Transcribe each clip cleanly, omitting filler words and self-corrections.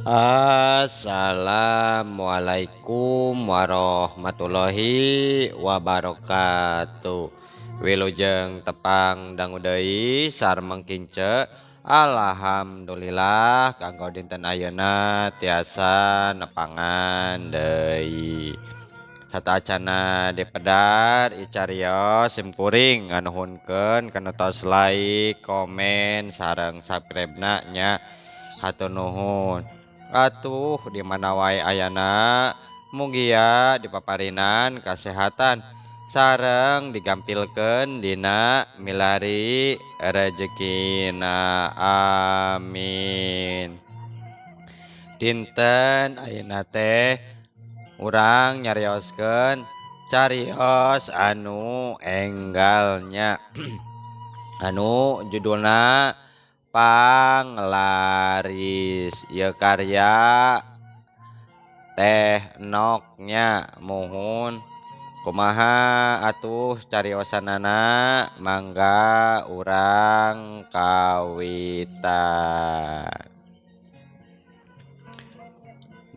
Assalamualaikum warahmatullahi wabarakatuh. Wilujeng tepang dangu deui sareng kince. Alhamdulillah kanggo dinten ayeuna tiasa nepangan deui. Satacana dipedar icarios simkuring nganuhunkeun kana tos like, komen sareng subscribe-na nya. Hatur nuhun. Atuh di mana wae ayana mugia dipaparinan kasehatan sareng digampilkeun dina milari rezekina amin. Dinten ayeuna teh urang nyarioskeun carios anu enggalnya anu judulna Panglaris ieu karya Teh Noknya muhun kumaha atuh cariosanana mangga urang kawitan.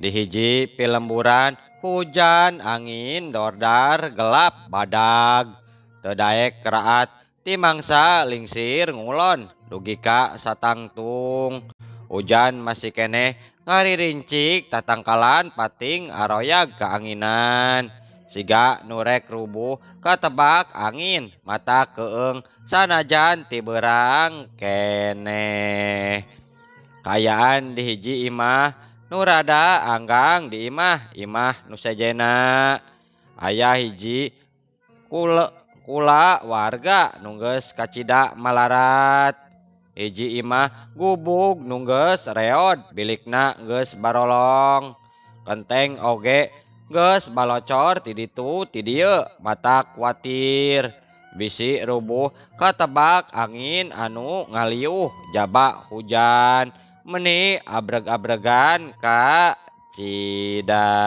Di hiji pilemburan hujan angin dordar gelap badag teu daek keraat ti mangsa lingsir ngulon dugi ka satangtung. Hujan masih keneh ngaririncik tatangkalan pating aroyag kaanginan. Siga nurek rubuh katebak angin mata keeng sanajan ti beurang keneh. Kayaan di hiji imah nu rada anggang di imah nu sejena. Aya hiji kula warga nu geus kacida malarat. Hiji imah gubug nu geus reod bilikna geus barolong. Kenteng oge geus balocor ti ditu ti dieu mata kuatir. Bisi rubuh katebak angin anu ngaliuh jaba hujan meni abreg-abregan ka cida.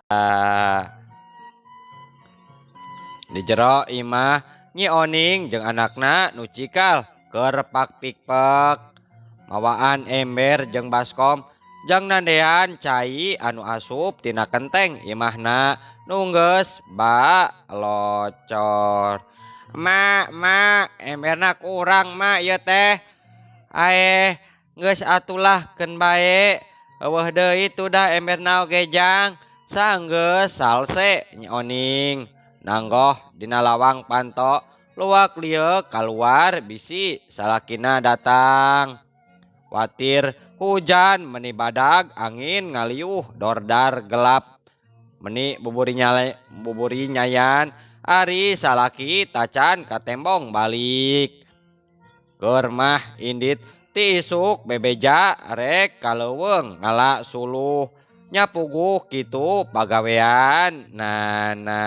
Di jero imah Nyi Oning jeung anakna nu cikal keur pak-pikpek mawaan ember jeung baskom jeung nandean cai anu asup tina kenteng imahna nu geus balocor. Mak, emberna kurang mak ieu teh. Aeh, geus atulah keun bae. Eueuh deui tudah emberna oge jang. Saenggeus salse Nyi Oning. Nanggoh dina lawang panto luak lieuk kaluar bisi salakina datang. Watir hujan meni badag angin ngaliuh dordar gelap. Meni buburi nyayan ari salaki tacan ka tembong balik. Keur mah indit ti isuk bebeja rek kaleuweung ngala suluh. Nya puguh kitu pagawean nana.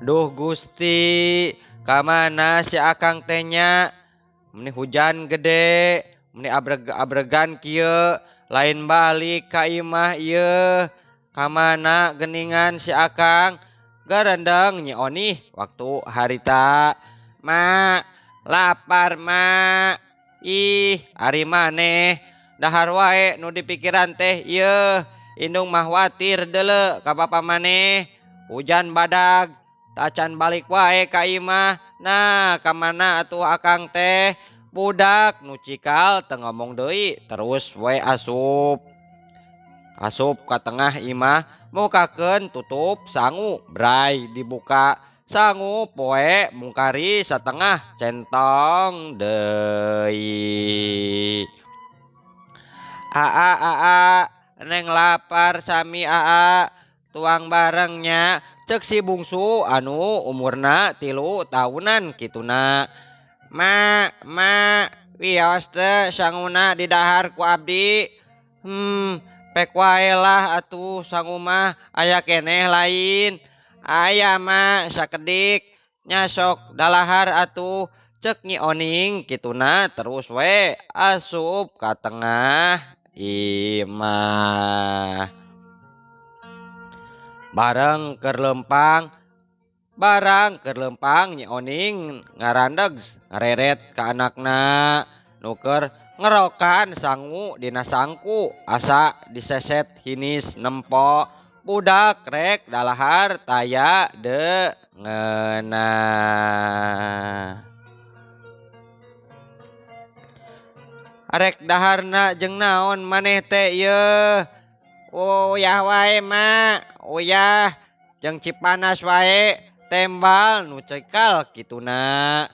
Duh Gusti, kamana si Akang teh nya? Meni hujan gede, meni abreg-abregan kieu, lain balik ka imah ieu. Kamana geningan si Akang? Garendeng Nyi Onih waktu harita. Mak, lapar mak. Ih, ari maneh dahar wae nu dipikiran teh ieu. Indung mah watir deuleu ka bapa maneh. Hujan badag, tacan balik wae ka imah. Nah, kamana atuh Akang teh? Budak nu cikal teu ngomong deui terus we asup. Asup ka tengah imah mukakeun tutup sangu bray dibuka. Sangu poe mungkari satengah centong deui. Aa, neng lapar sami aa. Tuang barengnya cek si bungsu anu umurna 3 tahunan kituna. Mak, wios teh sanguna didahar ku abdi. Pek wae lah atuh sangu mah aya keneh lain. Aya mak sakedik nya sok dalahar atuh cek Nyi Oning kituna terus we asup ka tengah imah. Barang keur lempang Nyi Oning ngarandeg ngareret ka anakna nu keur ngerokan sangu dina sangku asa diseset hinis nempo budak rek dalahar taya de ngena. Arek daharna jeung naon maneh teh ieu? Uyah wae mak, uyah jeung Cipanas wae tembal nu cekal kituna.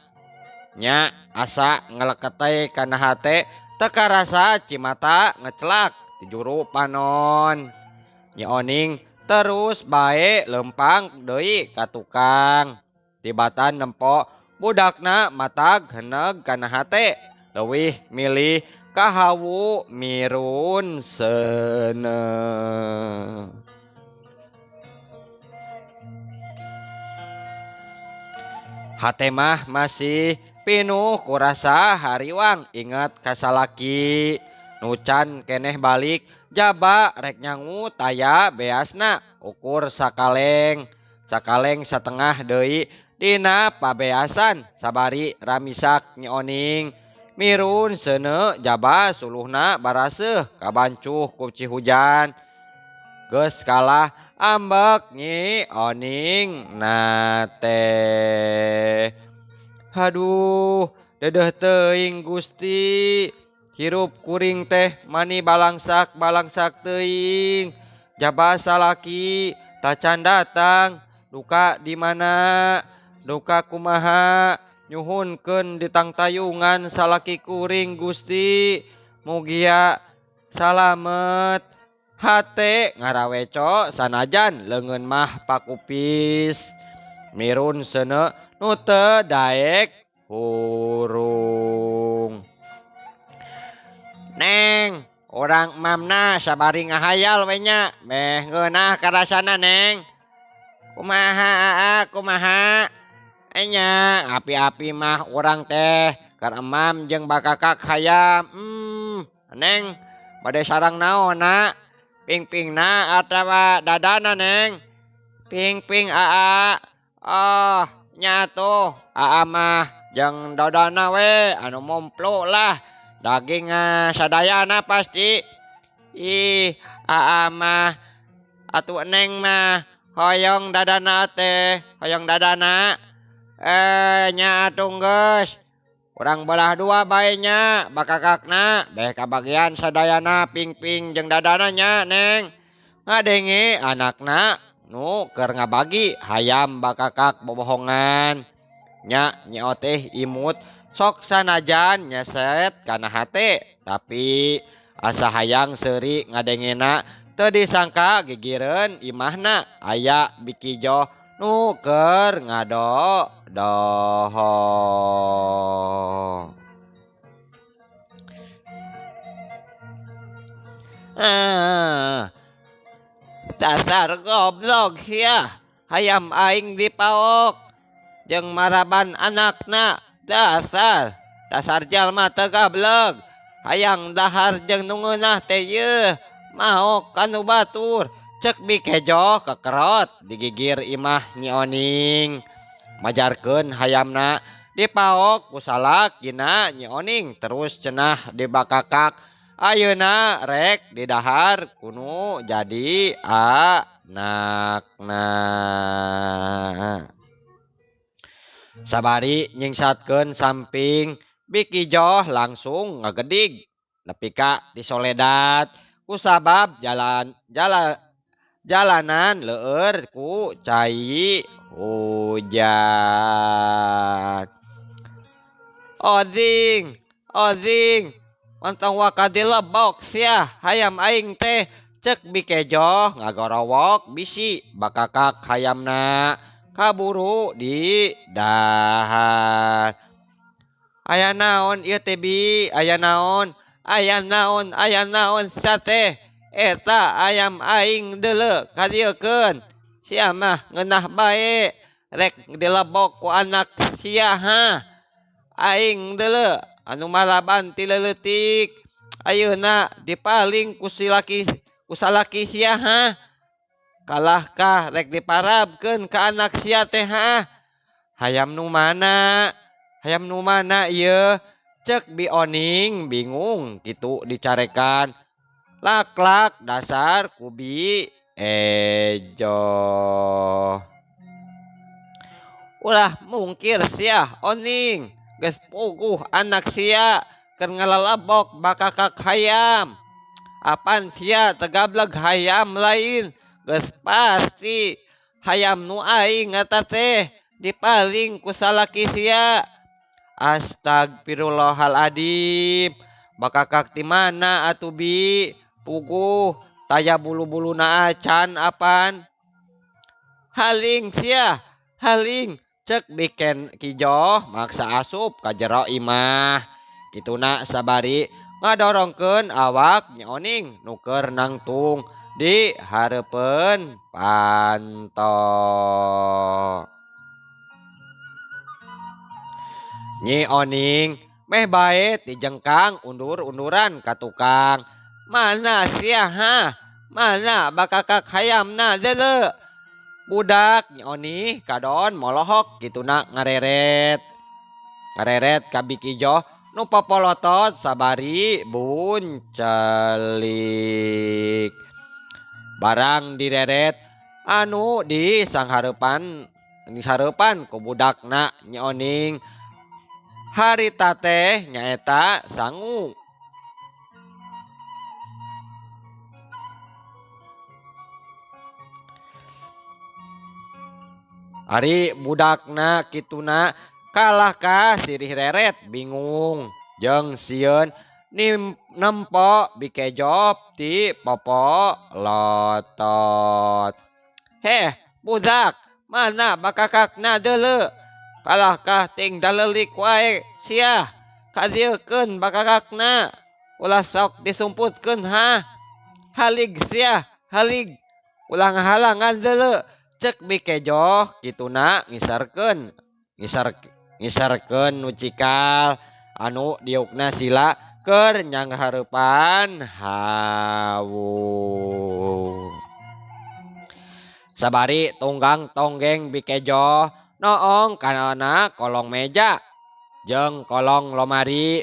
Nya asa ngeleketei kana hate teu karasa Cimata ngecelak di juru panon. Nyi Oning terus bae lempang deui ka tukang. Tibatan nempo budakna matag heneg kana hate leuwih milih ka hawu mirun seuneu. Hate mah masih pinuh ku rasa hariwang inget kasalaki nucan keneh balik jaba rek nyangu taya beasna ukur sakaleng satengah deui dina pabeasan sabari ramisak Nyi Oning mirun seuneu jaba suluhna baraseuh kabancuh ku cihujan geus kalah ambek Nyi Oning teh. Haduh, dedeh teuing Gusti. Hirup kuring teh mani balangsak teuing. Jaba salaki tacan datang. Duka di mana? Duka kumaha? Nyuhunkeun ditangtayungan salaki kuring Gusti. Mugia salamet. Hate ngaraweco sanajan leungeun mah pakupis. Mirun seuneu nu teu daek hurung. Neng, urang mamna sabari ngahayal we nya, meh ngeunah karasana Neng. Kumaha? Enya api-api mah urang teh keur emam jeung bakakak hayam. Neng bade sareng naonna? Ping-pingna atawa dadana Neng? Ping-ping aa. Oh, nyatu aa mah jeung dadana we anu momplo lah. Daging sadayana pasti. Ih, aa mah atuh Neng mah hoyong dadana teh, hoyong dadana. Nya atuh geus. Urang belah dua bae nya bakakakna beh kabagian sadayana ping-ping jeung dadana nya Neng. Ngadenge anakna nu keur ngabagi hayam bakakak bobohongan. Nya nyeo teh imut sok sanajan nyeset kana hate tapi asa hayang seuri ngadengena teu disangka gigireun imahna aya bikijo nu keur ngado-doho. Dasar goblok sia, hayam aing dipaok jeung maraban anakna. Dasar jalma teu gablek, hayang dahar jeung nu ngeunah teh yeuh maok kanu batur cek bikejo kekerot digigir imah Nyi Oning. Majarkeun hayamna dipaok ku salakina Nyi Oning terus cenah dibakakak. Ayeuna rek didahar kunu jadi anakna. Sabari nyingsatkeun samping bikijoh langsung ngagedig nepi ka di Soledad kusabab jalanan leueur ku cai hujan. Ozing Mantong waka dilebok sia hayam aing teh cek bikejo ngagorowok bisi bakakak hayamna kaburu di dahar. Aya naon ieu teh bi? Aya naon sate? Eta ayam aing deuleu kadiekeun. Sia mah ngeunah bae rek dilebok ku anak sia ha. Aing deuleu anu maraban ti leuletik. Ayeuna dipaling ku salaki sia ha. Kalahkah rek diparabkeun ka anak sia teh ha. Hayam nu mana ieu? Cek bioning bingung gitu dicarekan. Lak dasar kubi ejo. Ulah mungkir sia oning. Geus puguh anak sia keur ngalalabok bakakak hayam. Apan sia tegableg hayam lain. Geus pasti hayam nu aing eta teh dipaling ku salaki sia. Astagfirullahaladzim. Bakakak ti mana atuh bi? Puguh taya bulu-buluna acan apan. Haling sia, haling cek bikin kijo maksa asup ka jero imah. Kituna sabari ngadorongkeun awak nyoning nuker nangtung di hareupeun panto. Nyi oning meh bae ti jengkang undur-unduran ka tukang. Mana sia ha? Mana bakakak hayamna deuleu? Budak Nyi Oni kadon molohok kituna ngareret. Ngareret ka bikijo nu popolotot sabari buncelik. Barang direret anu di sanghareupan ku budakna Nyi Oning. Harita teh nyaeta sangu. Ari budakna kituna kalah ka sirih reret bingung jeung sieun nempo bikejop ti popo lotot. Heh budak mana bakakakna deuleu? Kalah kah ting daleulik wae sia kadiekeun bakakakna. Ulah sok disumputkeun ha. Halig sia halig. Ulah ngahalangan deuleu. Cek bikejo kituna ngisarkeun nu cikal anu diukna sila keur nyanghareupan hawu. Sabari tunggang tonggeng bikejo noong kana kolong meja jeung kolong lomari.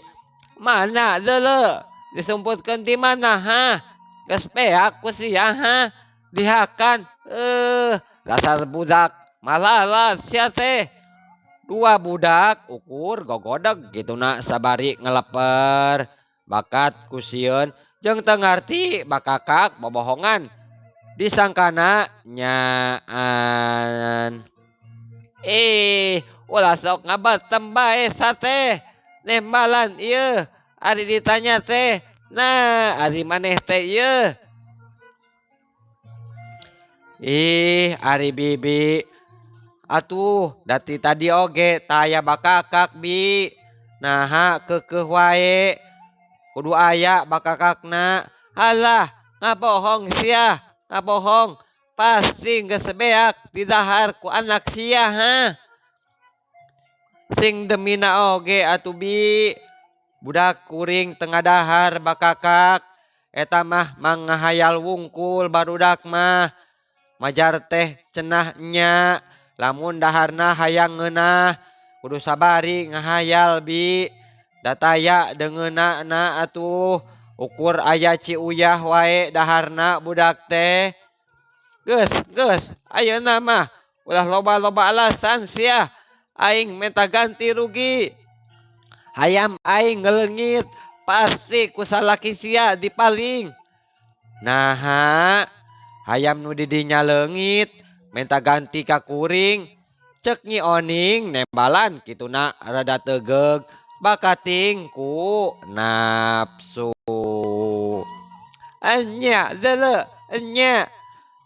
Mana deuleu? Disumputkeun di mana ha? Geus peak ku sia ha? Dihakan dasar budak malalas sia teh. Dua budak ukur gogodeg gituna sabari ngeleper. Bakat ku sieun jeung teu ngarti bakakak bobohongan. Disangkana nyaan. Ulah sok ngabatem bae sate. Nembalan ieu ari ditanya teh. Nah, ari maneh teh ieu. Ari bibi. Atuh, dati tadi oge taya bakakak bi. Naha keukeuh wae. Kudu aya bakakakna. Halah, ngabohong sia, ngabohong. Pasti geus beak didahar ku anak sia ha. Sing demina oge atuh bi. Budak kuring tengah dahar bakakak. Eta mah mangahayal wungkul barudak mah. Majar teh cenah nya. Lamun daharna hayang ngeunah. Kudu sabari ngahayal bi. Dataya deungeuna na atuh. Ukur aya ciuyah wae daharna budak teh. Geus ayeuna mah ulah loba-loba alasan sia. Aing minta ganti rugi. Hayam aing ngeleungit pasti ku salaki sia dipaling. Naha hayam nu didinya leungit minta ganti ka kuring. Cek Nyi Oning nembalan kituna rada tegeug bakating ku nafsu. Enya deuleu enya.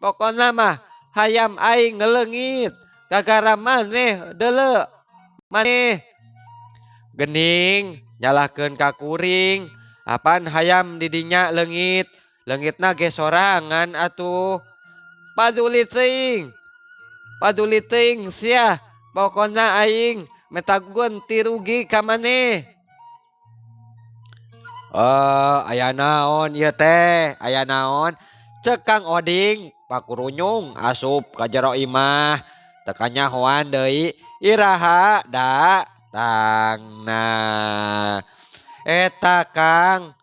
Pokona mah hayam aing ngeleungit gagara maneh deuleu. Maneh geuning nyalahkeun ka kuring. Apan hayam didinya leungit. Leungitna ge sorangan atuh. Paduli teuing sia. Pokona aing minta ganti rugi ka maneh. Aya naon ieu teh? Aya naon? Cek Kang Oding pakurunyung asup ka jero imah. Teu kanyahoan deui iraha datangna. Eta Kang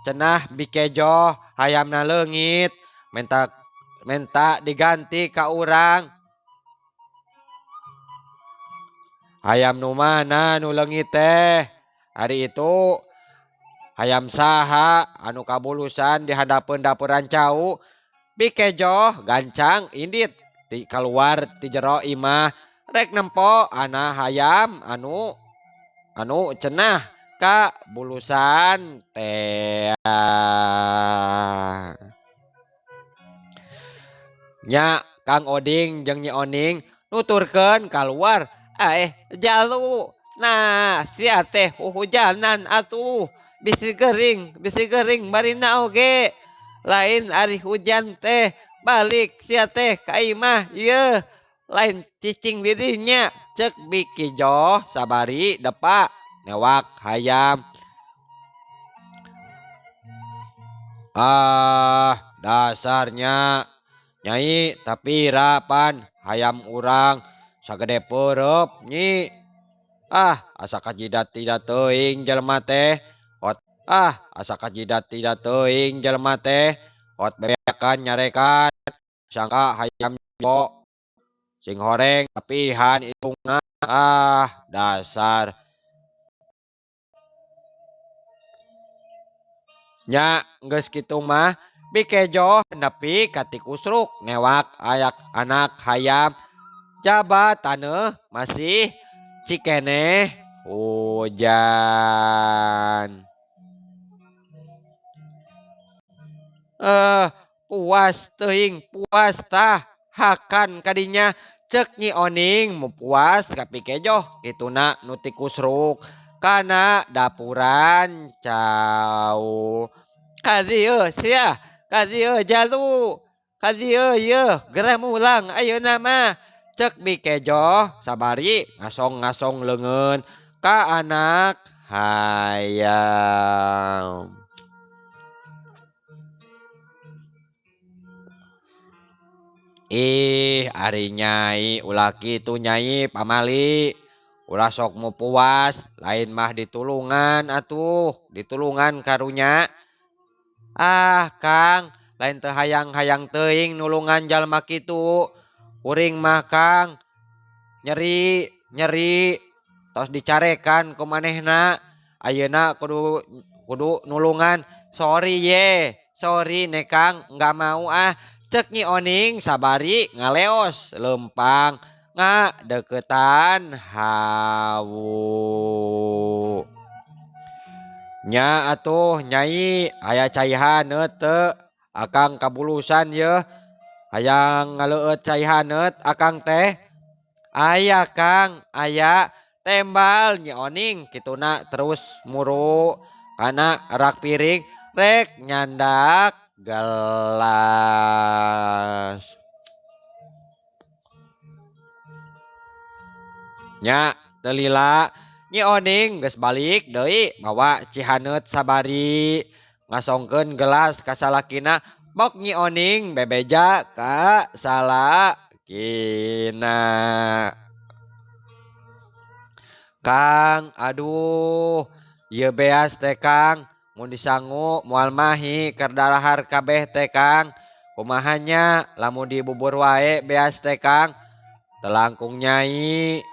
cenah bikejo hayamna leungit menta menta diganti ka urang. Hayam nu mana nu leungit teh? Hari itu hayam saha anu kabulusan di hadapan dapuran cau bikejo gancang indit di keluar ti jero imah rek nempo ana hayam anu cenah ka bulusan teh nya Kang Oding jeung Nyi Oning nuturkeun keluar jalu nah sia teh hujanan atuh bisi gering barina oge lain ari hujan teh balik sia teh ka imah ieu lain cicing dirinya cek biki joh sabari depa newak hayam dasarnya Nyai tapi rapan hayam urang sagede perep nyi asa kajidat tidak teuing jelema teh asa kajidat tidak teuing jelema teh hot beakan nyarekan sangka hayam jo sing horeng tapihan itungan dasar nya geus kitu mah bikejo nepi ka ti kusruk newak ayak anak hayam jabat taneuh masih cikeneh hujan. Puas teuing puas tah hakan kadinya cek Nyi Oning mu puas kapikejo kituna nu ti kusruk kana dapuran cau kadieu sia kadieu jalu kadieu yeuh gerah mulang ayeuna mah cek bikejo sabari ngasong-ngasong leungeun ka anak hayam. Ari Nyai ulah kitu Nyai pamali ulah sok mu puas lain mah ditulungan atuh ditulungan karunya Kang lain teu hayang-hayang teuing nulungan jalma kitu uring mah Kang nyeri tos dicarekan ku manehna ayeuna kudu nulungan sorry ne Kang enggak mau cek Nyi Oning sabari ngaleos lempang ngadeukeutan hawu nya atuh Nyai aya caihaneut teu akang kabulusan yeuh hayang ngaleueut caihaneut akang teh aya Kang aya tembal Nyi Oning kituna terus muru kana rak piring rek nyandak gelas nya teu lila Nyi Oning geus balik deui mawa cihaneut sabari ngasongkeun gelas ka salakina bok Nyi Oning bebeja ka salakina Kang aduh ieu beas teh Kang mun disangu moal mahi keur dalahar kabeh teh Kang kumaha nya lamun dibubur wae beas teh Kang teu langkung Nyai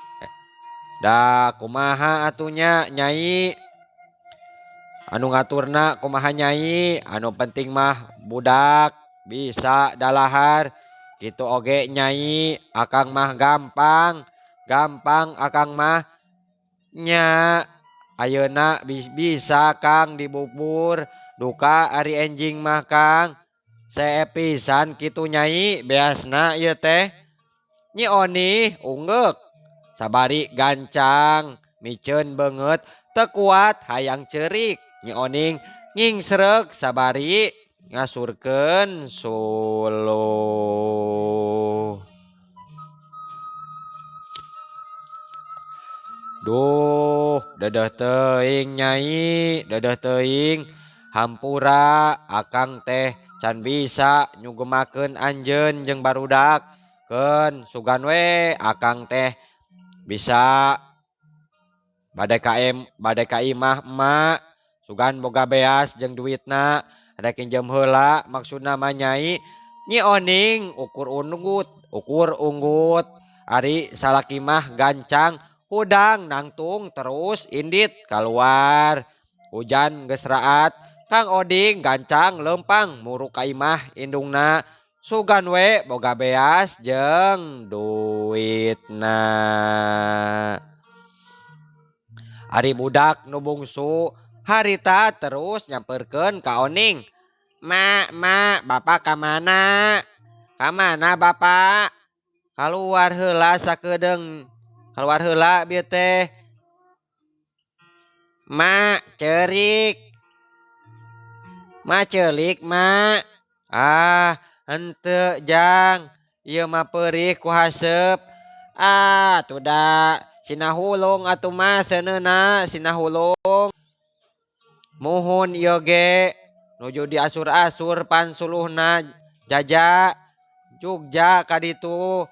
da kumaha atunya Nyai anu ngaturna kumaha Nyai anu penting mah budak bisa dalahar kitu oge Nyai akang mah gampang akang mah nya ayeuna bisa Kang dibubur duka ari enjing mah Kang sae pisan kitu Nyai beasna ieu teh Nyi Oni ungeuk sabari gancang miceun beungeut teu kuat hayang ceurik Nyi Oning ngingsreuk sabari ngasurkeun suluh duh dedeh teuing Nyai dedeh teuing hampura akang teh can bisa nyugemakeun anjeun jeung barudak keun sugan we akang teh bisa Badai ka imah emak sugan boga beas jeung duitna rek pinjem heula maksudna mah nyai Nyi Oning ukur unggut ari salaki mah gancang hudang nangtung terus indit keluar hujan geus raat Kang Oding gancang lempang muru ka imah indungna sugan we boga beas jeung duitna Ari budak nu bungsu harita terus nyamperkeun ka Oning. Ma, bapak ka mana? Ka mana bapak? Keluar heula sakedeung. Keluar heula bieu teh. Ma, ceurik. Ma ceulik, ma. Ah, henteu jang. Ieu mah peurih ku haseup. Ah, tuda sinahulung atuh mah seuneuna sinahulung. Muhun ieu ge nuju diasur-asur pansuluhna jaja Jogja kaditu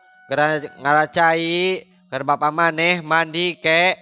ngaracai keur bapa maneh mandi ke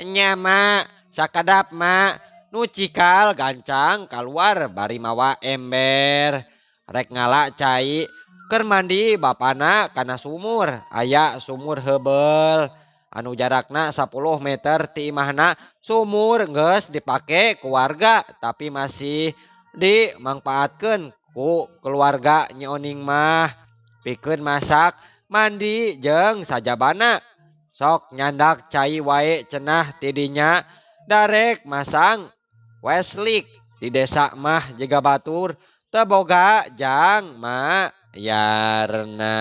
nya mak sakadap mak nu cikal gancang keluar bari mawa ember rek ngala cai keur mandi bapana kana sumur aya sumur heubel anu jarakna 10 meter ti imahna sumur geus dipake ku warga tapi masih dimangpaatkeun ku keluarga Nyi Oning mah pikeun masak mandi jeung sajabana sok nyandak cai wae cenah tidinya darek masang weslik di desa mah jiga batur teu boga jang mayarna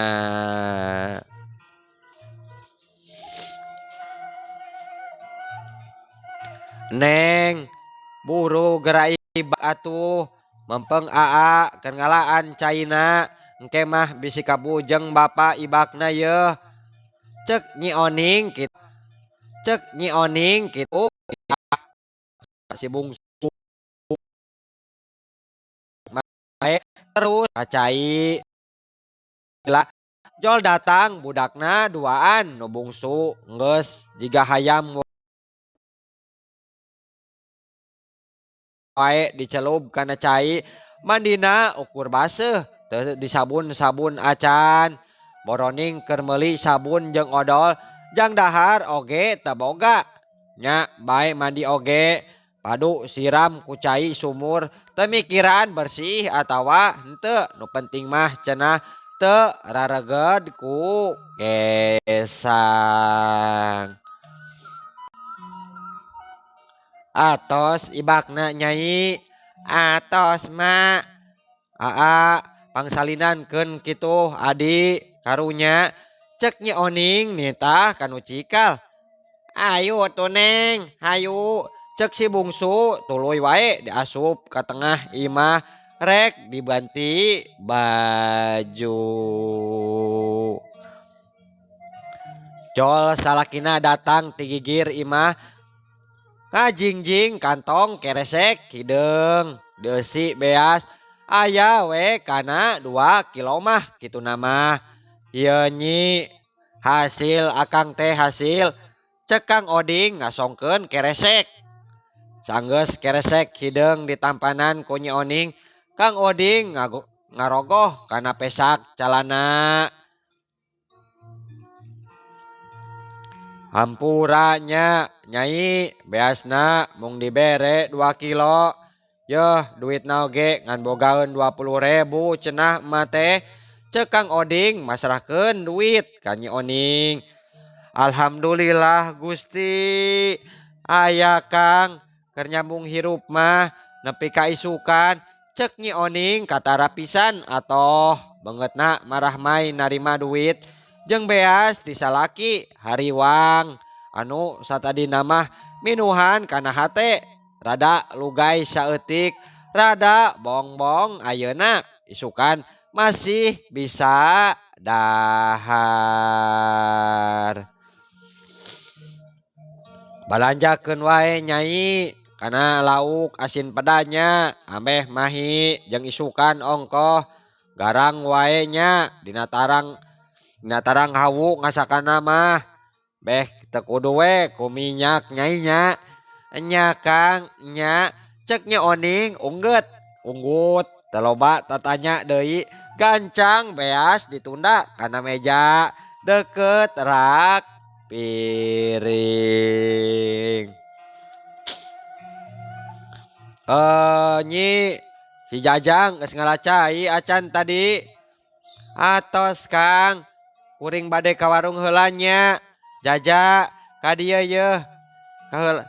Neng buru gerai atuh mempeng aa keur ngalaan caina engke mah bisi kabujeng bapa ibakna yeuh cek Nyi Oning kitu si bungsu terus acai lah jol datang budakna duaan nu bungsu geus jiga hayam wae dicelup kana cai mandina ukur baseuh teu disabun-sabun acan boroning keur meuli sabun jeung odol jang dahar oge teu boga nya bae mandi oge padu siram ku cai sumur teu mikiran bersih atawa henteu nu penting mah cenah teu rareged ku gesang atos ibakna nyai atos mak aa pangsalinankeun kitu adik karunya cek Nyi Oning nitah kanu cikal ayo atuh Neng hayu cek si bungsu tuluy wae diasup ka tengah imah rek dibanti baju jol salakina datang ti gigir imah ngajingjing kantong keresek hideung deusi beas aya we kana 2 kilo mah kitu nama ieu Nyi hasil akang teh hasil cek Kang Oding ngasongkeun keresek sanggeus keresek hideung ditampanan ku Nyi Oning Kang Oding ngarogoh kana pesak calana hampuranya nyai beasna mung dibere 2 kilo yeuh duitna oge ngan bogaeun 20.000 cenah emat teh cek Kang Oding masrahkeun duit ka Nyi Oning alhamdulillah Gusti aya Kang keur nyambung hirup mah nepi ka isukan cek Nyi Oning katara pisan atoh beungeutna marah mai narima duit jeung beas ti salaki hariwang anu satadina mah minuhan kana hate rada lugay saeutik rada bongbong ayeuna isukan masih bisa dahar balanjakeun wae nyai kana lauk asin pedanya ambeh mahi jeung isukan ongkoh garang wae nya dina tarang hawu ngasakana mah beh teu kudu we ku minyak nyai nya. Nya Kang nya cek nya oning unggut teu loba tatanya deui gancang beas ditunda kana meja deket rak piring. Nyi si Jajang geus ngalacai acan tadi. Atos Kang, kuring bade ka warung heula nya. Jaja ka dieu yeuh.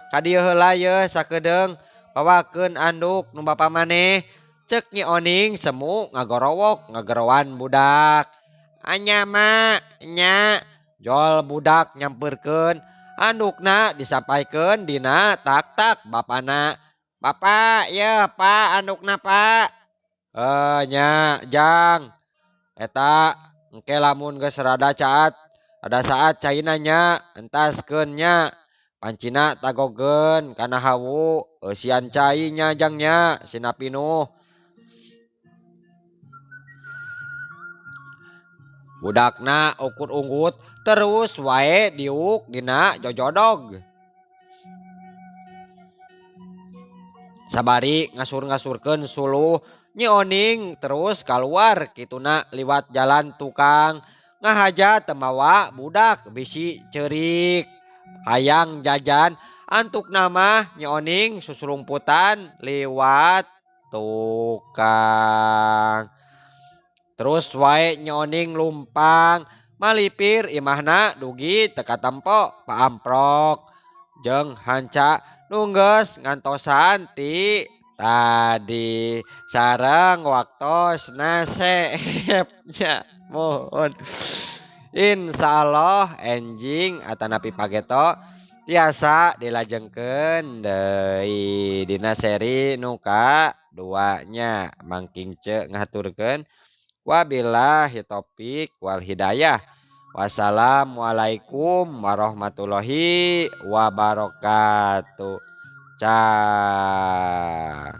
Ka dieu heula yeuh sakedeung bawakeun anduk nu bapa maneh. Ceuk Nyi Oning semu ngagorowok ngagerowan budak. Anya mak, nya. Jol budak nyamperkeun andukna disampaikeun dina tak bapana. Bapak, ya pak andukna pak. Nya Jang. Eta engke lamun geus rada saat caina nya entaskeun nya. Pancina tagogeun kana hawu eusian cai nya Jang nya sina pinuh. Budakna ukur unggut terus wae diuk dina jojodog. Sabari ngasur-ngasurkeun suluh Nyi Oning terus keluar kituna liwat jalan tukang ngahajat temawa budak bisi ceurik hayang jajan antuk nama Nyi Oning susulumputan liwat tukang. Terus wae Nyi Oning lumpang malipir imahna dugi teka tempo paamprok jeung hanca nungges ngantosan ti tadi sareng waktos nasepnya mohon insyaallah enjing atanapi pageto tiasa dilajengkeun deui dina seri nu kaduanya mangking ce ngaturkeun wabillahi taufik wal hidayah. Wassalamualaikum warahmatullahi wabarakatuh. Cah.